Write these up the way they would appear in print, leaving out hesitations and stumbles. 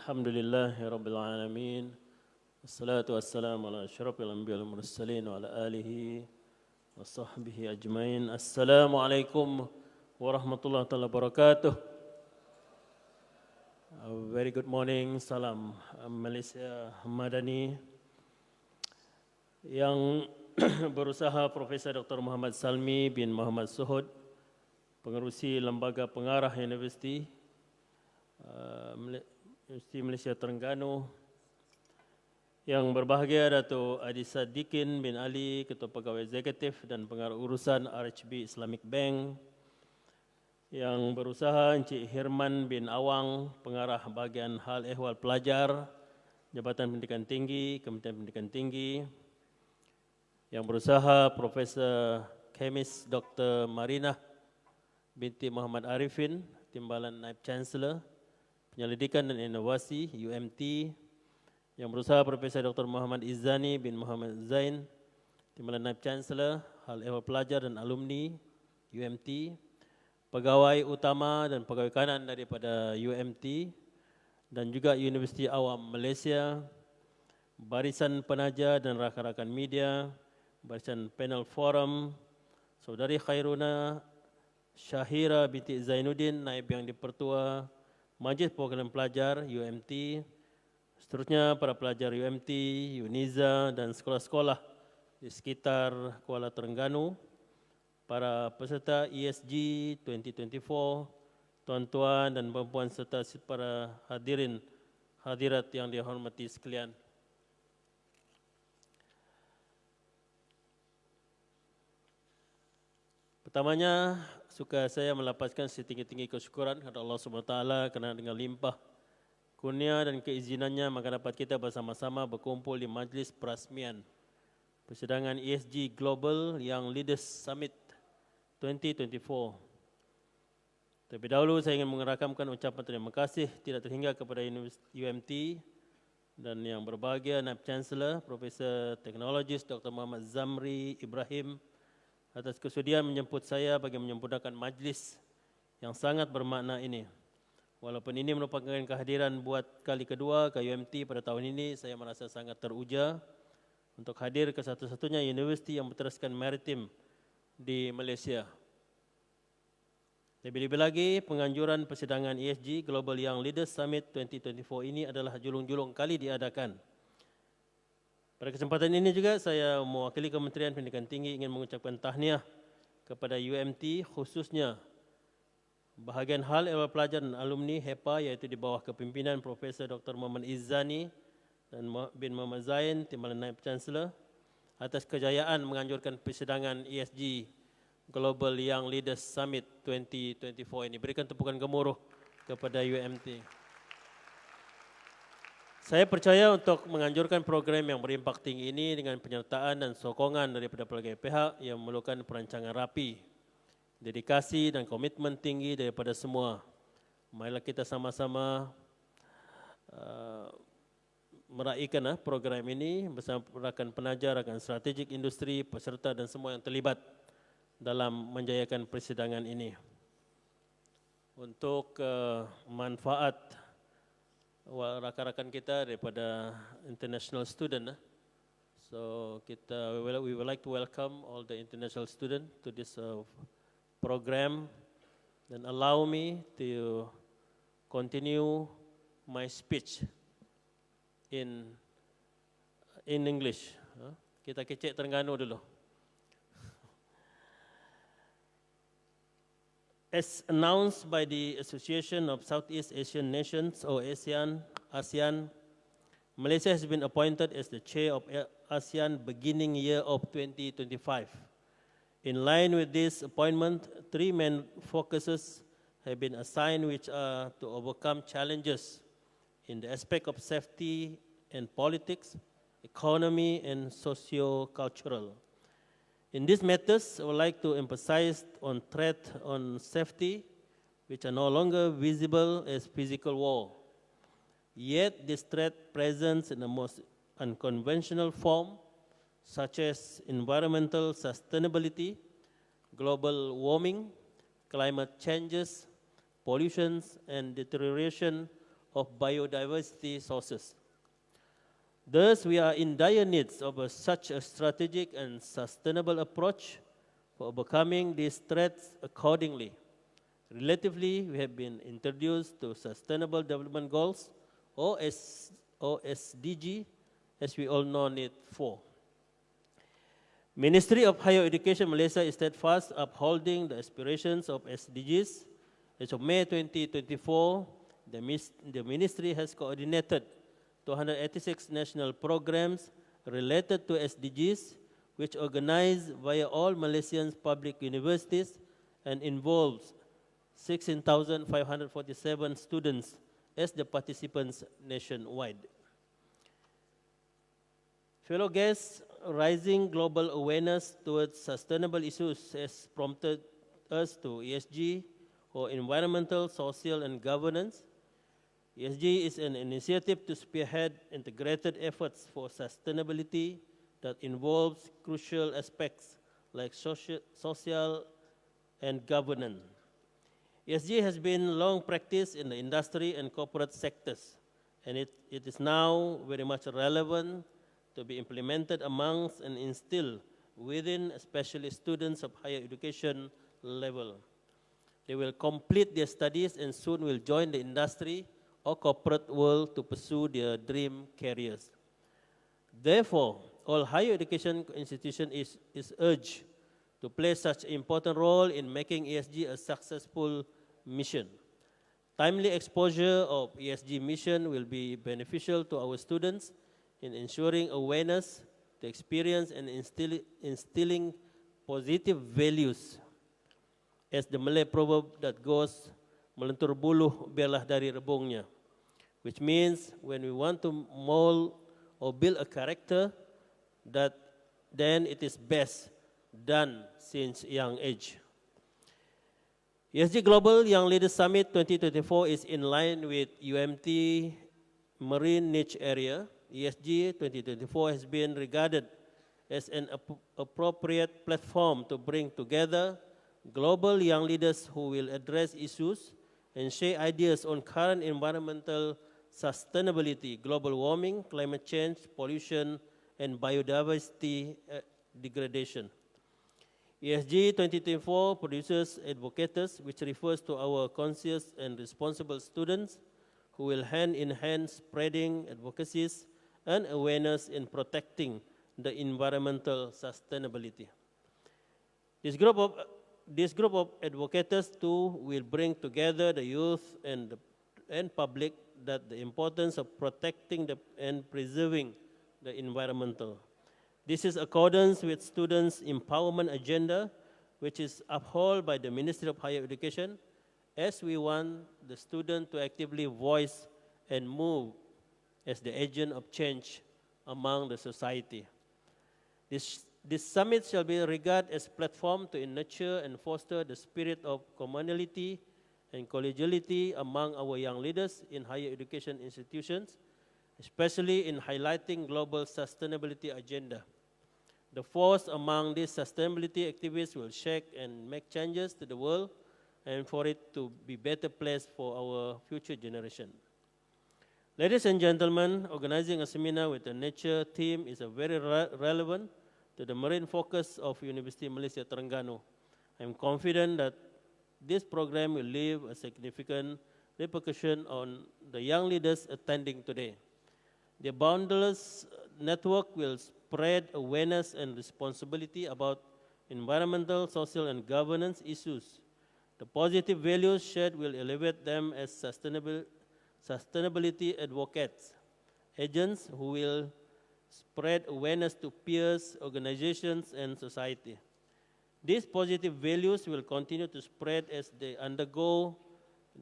Alhamdulillahi Rabbil Alamin. Wassalatu wassalamu ala asyrafil anbiya wal mursalin wa ala alihi wa sahbihi ajmain. Assalamualaikum warahmatullahi wabarakatuh. A very good morning. Salam Malaysia Madani. Yang berusaha Profesor Dr. Muhammad Salmi bin Muhammad Suhud, pengerusi Lembaga Pengarah Universiti Malaysia Terengganu, yang berbahagia Datuk Adi Sadikin bin Ali, Ketua Pegawai Eksekutif dan Pengarah Urusan RHB Islamic Bank, yang berusaha Encik Hirman bin Awang, Pengarah Bahagian Hal Ehwal Pelajar, Jabatan Pendidikan Tinggi, Kementerian Pendidikan Tinggi, yang berusaha Profesor KHAMIS Dr. Marinah binti Muhammad Arifin, Timbalan Naib Chancellor, Penyelidikan dan Inovasi UMT, yang berusaha Profesor Dr. Muhammad Izzani bin Muhammad Zain, Timbalan Naib Chancellor, Hal Ehwal Pelajar dan Alumni UMT, pegawai utama dan pegawai kanan daripada UMT dan juga Universiti Awam Malaysia, barisan penaja dan rakan-rakan media, barisan panel forum, Saudari Khairuna Syahira binti Zainuddin, Naib Yang di-Pertua Majlis Perwakilan Pelajar UMT, seterusnya para pelajar UMT, UNIZA dan sekolah-sekolah di sekitar Kuala Terengganu, para peserta ESG 2024, tuan-tuan dan puan-puan serta para hadirin hadirat yang dihormati sekalian. Pertamanya, suka saya melapaskan setinggi-tinggi kesyukuran kepada Allah SWT kerana dengan limpah kurnia dan keizinannya maka dapat kita bersama-sama berkumpul di Majlis Perasmian Persidangan ESG Global Young Leaders Summit 2024. Terlebih dahulu saya ingin mengerakamkan ucapan terima kasih tidak terhingga kepada UMT dan yang berbahagia Naib Chancellor Profesor Teknologis Dr. Muhammad Zamri Ibrahim atas kesudian menjemput saya bagi menyempurnakan majlis yang sangat bermakna ini. Walaupun ini merupakan kehadiran buat kali kedua ke UMT pada tahun ini, saya merasa sangat teruja untuk hadir ke satu-satunya universiti yang berteraskan maritim di Malaysia. Lebih-lebih lagi, penganjuran persidangan ESG Global Young Leaders Summit 2024 ini adalah julung-julung kali diadakan. Pada kesempatan ini juga saya mewakili Kementerian Pendidikan Tinggi ingin mengucapkan tahniah kepada UMT khususnya bahagian hal ehwal pelajar dan alumni HEPA iaitu di bawah kepimpinan Profesor Dr. Muhammad Izzani dan bin Muhammad Zain, Timbalan Naib Chancellor atas kejayaan menganjurkan persidangan ESG Global Young Leaders Summit 2024 ini. Berikan tepukan gemuruh kepada UMT. Saya percaya untuk menganjurkan program yang berimpak tinggi ini dengan penyertaan dan sokongan daripada pelbagai pihak yang memerlukan perancangan rapi, dedikasi dan komitmen tinggi daripada semua. Marilah kita sama-sama meraihkan program ini bersama rakan penaja, rakan strategik industri, peserta dan semua yang terlibat dalam menjayakan persidangan ini. Untuk manfaat rakan-rakan kita daripada international student, so we would like to welcome all the international student to this program, and allow me to continue my speech in English. Kita kecek Terengganu dulu. As announced by the Association of Southeast Asian Nations, or ASEAN, Malaysia has been appointed as the chair of ASEAN beginning year of 2025. In line with this appointment, three main focuses have been assigned, which are to overcome challenges in the aspect of safety and politics, economy and socio-cultural. In these matters, I would like to emphasize on threat on safety, which are no longer visible as physical war. Yet this threat presents in the most unconventional form, such as environmental sustainability, global warming, climate changes, pollution and deterioration of biodiversity sources. Thus, we are in dire need of such a strategic and sustainable approach for overcoming these threats accordingly. Relatively, we have been introduced to Sustainable Development Goals, or SDG, as we all know it for. Ministry of Higher Education Malaysia is steadfast upholding the aspirations of SDGs. As of May 2024, the Ministry has coordinated 286 national programs related to SDGs, which organized via all Malaysian public universities and involves 16,547 students as the participants nationwide. Fellow guests, rising global awareness towards sustainable issues has prompted us to ESG, or Environmental, Social and Governance. ESG is an initiative to spearhead integrated efforts for sustainability that involves crucial aspects like social and governance. ESG has been long practiced in the industry and corporate sectors, and it is now very much relevant to be implemented amongst and instilled within especially students of higher education level. They will complete their studies and soon will join the industry or corporate world to pursue their dream careers. Therefore, all higher education institutions is urged to play such an important role in making ESG a successful mission. Timely exposure of ESG mission will be beneficial to our students in ensuring awareness, the experience, and instilling positive values. As the Malay proverb that goes, melentur buluh biarlah dari rebungnya, which means when we want to mold or build a character, that then it is best done since young age. ESG Global Young Leaders Summit 2024 is in line with UMT Marine Niche Area. ESG 2024 has been regarded as an appropriate platform to bring together global young leaders who will address issues and share ideas on current environmental sustainability, global warming, climate change, pollution, and biodiversity degradation. ESG 2024 produces advocates, which refers to our conscious and responsible students who will hand in hand spreading advocacies and awareness in protecting the environmental sustainability. This group of advocates too will bring together the youth and public that the importance of protecting and preserving the environmental. This is accordance with students' empowerment agenda, which is upheld by the Ministry of Higher Education, as we want the student to actively voice and move as the agent of change among the society. This summit shall be regarded as a platform to nurture and foster the spirit of commonality and collegiality among our young leaders in higher education institutions, especially in highlighting global sustainability agenda. The force among these sustainability activists will shape and make changes to the world and for it to be better placed for our future generation. Ladies and gentlemen, organizing a seminar with a nature theme is a very relevant to the marine focus of University Malaysia Terengganu. I am confident that this program will leave a significant repercussion on the young leaders attending today. The boundless network will spread awareness and responsibility about environmental, social, and governance issues. The positive values shared will elevate them as sustainability advocates, agents who will spread awareness to peers, organizations, and society. These positive values will continue to spread as they undergo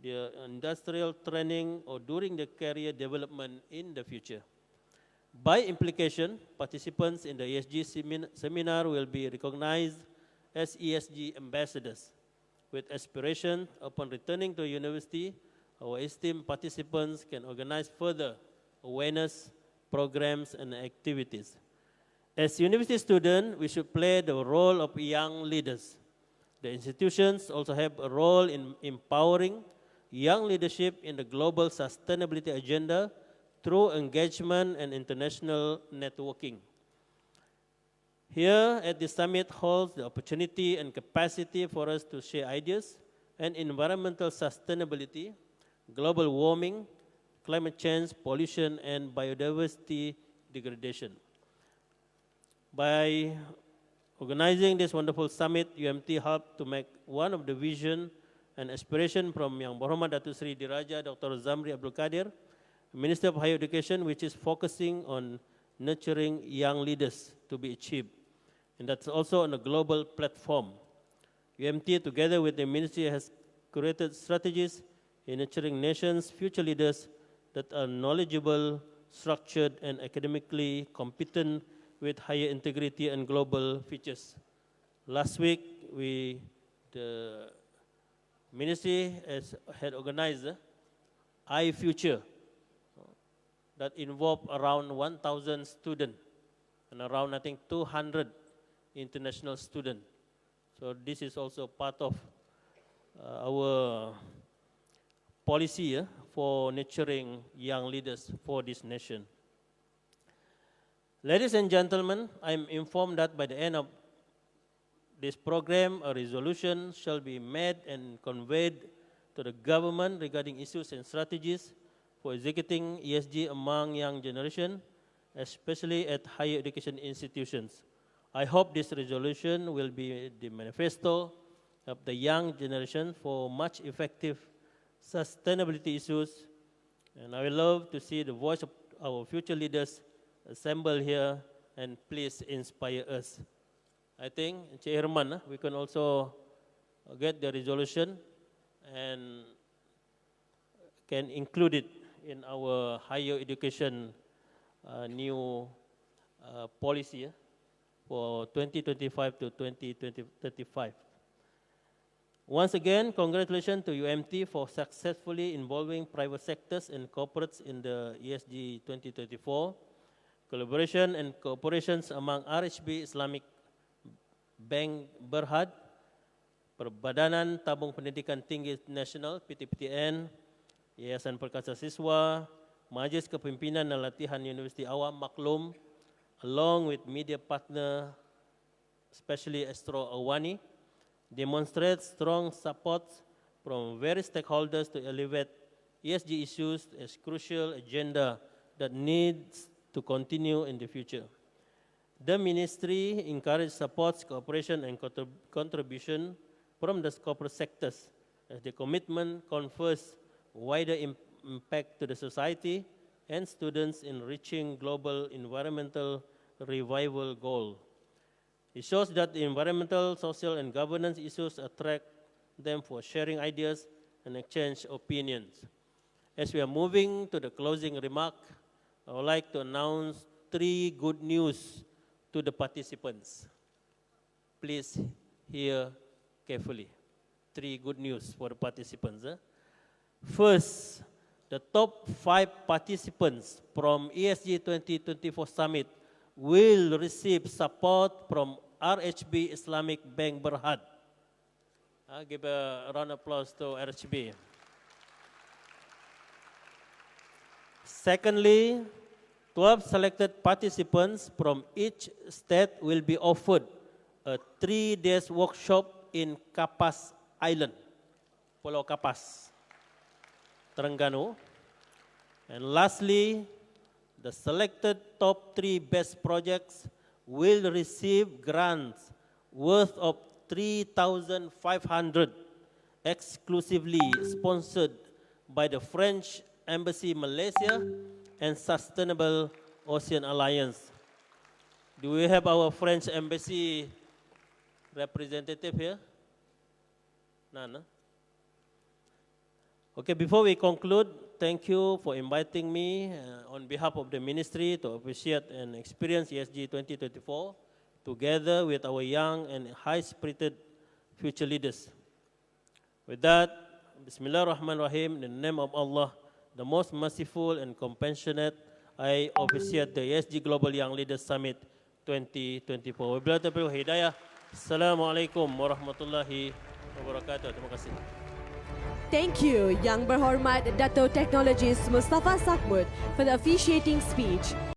their industrial training or during their career development in the future. By implication, participants in the ESG seminar will be recognized as ESG ambassadors. With aspiration upon returning to university, our esteemed participants can organize further awareness programs and activities. As university students, we should play the role of young leaders. The institutions also have a role in empowering young leadership in the global sustainability agenda through engagement and international networking. Here at the summit holds the opportunity and capacity for us to share ideas and environmental sustainability, global warming, climate change, pollution, and biodiversity degradation. By organizing this wonderful summit, UMT helped to make one of the vision and aspiration from Yang Berhormat Datuk Seri Diraja Dr. Zamri Abdul Qadir, Minister of Higher Education, which is focusing on nurturing young leaders to be achieved. And that's also on a global platform. UMT, together with the Ministry, has created strategies in nurturing nations' future leaders that are knowledgeable, structured, and academically competent with higher integrity and global features. Last week, the Ministry had organized iFuture that involved around 1,000 students and around, I think, 200 international students. So this is also part of our policy for nurturing young leaders for this nation. Ladies and gentlemen, I am informed that by the end of this program, a resolution shall be made and conveyed to the government regarding issues and strategies for executing ESG among young generation, especially at higher education institutions. I hope this resolution will be the manifesto of the young generation for much effective sustainability issues, and I would love to see the voice of our future leaders assemble here and please inspire us. I think, Chairman, we can also get the resolution and can include it in our higher education new policy for 2025 to 2035. Once again, congratulations to UMT for successfully involving private sectors and corporates in the ESG 2024. Collaboration and cooperations among RHB Islamic Bank Berhad, Perbadanan Tabung Pendidikan Tinggi Nasional (PTPTN), Yayasan Perkasa Siswa, Majlis Kepimpinan dan Latihan Universiti Awam Maklum, along with media partner, especially Astro Awani, demonstrate strong support from various stakeholders to elevate ESG issues as crucial agenda that needs to continue in the future. The Ministry encourages support, cooperation, and contribution from the corporate sectors as the commitment confers wider impact to the society and students in reaching global environmental revival goal. It shows that the environmental, social, and governance issues attract them for sharing ideas and exchange opinions. As we are moving to the closing remark, I would like to announce 3 good news to the participants. Please hear carefully. 3 good news for the participants. First, the top 5 participants from ESG 2024 Summit will receive support from RHB Islamic Bank Berhad. Give a round of applause to RHB. Secondly, 12 selected participants from each state will be offered a 3-day workshop in Kapas Island, Pulau Kapas, Terengganu. And lastly, the selected top 3 best projects will receive grants worth of 3,500 exclusively sponsored by the French Embassy Malaysia and Sustainable Ocean Alliance. Do we have our French Embassy representative here? None. Okay, before we conclude, thank you for inviting me on behalf of the Ministry to appreciate and experience ESG 2024 together with our young and high-spirited future leaders. With that, Bismillahirrahmanirrahim, in the name of Allah, the most merciful and compassionate, I officiate the ESG Global Young Leaders Summit 2024. Wabillahi taufiq wal hidayah. Assalamualaikum warahmatullahi wabarakatuh. Terima kasih. thank you, Yang Berhormat Datuk Technologist Mustapha Sakmud, for the officiating speech.